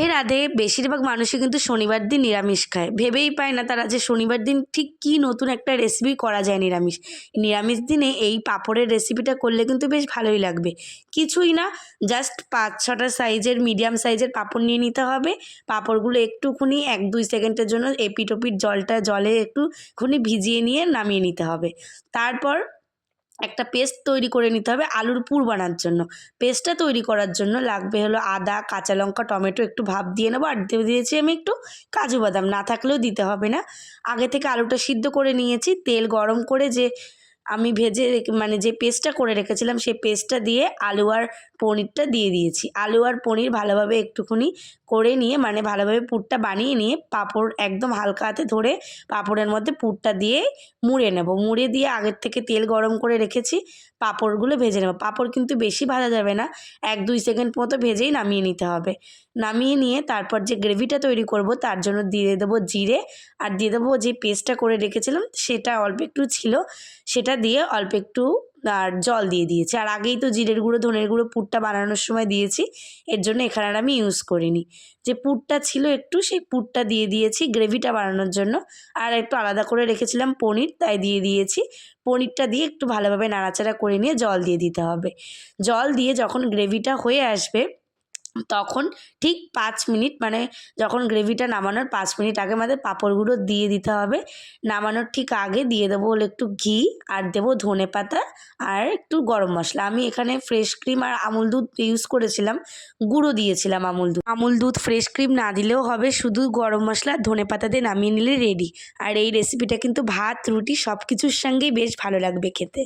এর রাধে বেশিরভাগ মানুষই কিন্তু শনিবার দিন নিরামিষ খায়, ভেবেই পায় না তারা যে শনিবার দিন ঠিক কী নতুন একটা রেসিপি করা যায় নিরামিষ। নিরামিষ দিনে এই পাঁপড়ের রেসিপিটা করলে কিন্তু বেশ ভালোই লাগবে। কিছুই না, জাস্ট 5-6টা সাইজের মিডিয়াম সাইজের পাঁপড় নিয়ে নিতে হবে। পাঁপড়গুলো একটুখানি 1-2 সেকেন্ডের জন্য এপিট ওপিট জলে একটুখানি ভিজিয়ে নিয়ে নামিয়ে নিতে হবে। তারপর একটা পেস্ট তৈরি করে নিতে হবে আলুর পুর বানার জন্য। পেস্টটা তৈরি করার জন্য লাগবে হলো আদা, কাঁচা লঙ্কা, টমেটো একটু ভাপ দিয়ে নেবো, আর দিয়েছি আমি একটু কাজু বাদাম, না থাকলেও দিতে হবে না। আগে থেকে আলুটা সিদ্ধ করে নিয়েছি, তেল গরম করে যে আমি ভেজে মানে যে পেস্টটা করে রেখেছিলাম সেই পেস্টটা দিয়ে আলু আর পনিরটা দিয়ে দিয়েছি। আলু আর পনির ভালোভাবে একটুখানি করে নিয়ে মানে ভালোভাবে পুরটা বানিয়ে নিয়ে পাঁপড় একদম হালকা হাতে ধরে পাঁপড়ের মধ্যে পুরটা দিয়ে মুড়ে নেব। মুড়ে দিয়ে আগের থেকে তেল গরম করে রেখেছি, পাঁপড়গুলো ভেজে নেব। পাঁপড় কিন্তু বেশি ভাজা যাবে না, 1-2 সেকেন্ড মতো ভেজেই নামিয়ে নিতে হবে। নামিয়ে নিয়ে তারপর যে গ্রেভিটা তৈরি করব তার জন্য দিয়ে দেবো জিরে, আর দিয়ে দেবো যে পেস্টটা করে রেখেছিলাম সেটা অল্প একটু ছিল, সেটা দিয়ে অল্প একটু আর জল দিয়ে দিয়েছি। আর আগেই তো জিরের গুঁড়ো ধনের গুঁড়ো পুরটা বানানোর সময় দিয়েছি, এর জন্য এখানে আর আমি ইউজ করিনি। যে পুরটা ছিল একটু, সেই পুরটা দিয়ে দিয়েছি গ্রেভিটা বানানোর জন্য। আর একটু আলাদা করে রেখেছিলাম পনির, তাই দিয়ে দিয়েছি। পনিরটা দিয়ে একটু ভালোভাবে নাড়াচাড়া করে নিয়ে জল দিয়ে দিতে হবে। জল দিয়ে যখন গ্রেভিটা হয়ে আসবে তখন ঠিক 5 মিনিট মানে যখন গ্রেভিটা নামানোর 5 মিনিট আগে আমাদের পাঁপড়গুলো দিয়ে দিতে হবে। নামানোর ঠিক আগে দিয়ে দেবো হলো একটু ঘি, আর দেবো ধনেপাতা আর একটু গরম মশলা। আমি এখানে ফ্রেশ ক্রিম আর আমুল দুধ ইউজ করেছিলাম, গুঁড়ো দিয়েছিলাম আমুল দুধ ফ্রেশ ক্রিম না দিলেও হবে, শুধু গরম মশলা আর ধনেপাতা দিয়ে নামিয়ে নিলে রেডি। আর এই রেসিপিটা কিন্তু ভাত, রুটি সব কিছুর সঙ্গেই বেশ ভালো লাগবে খেতে।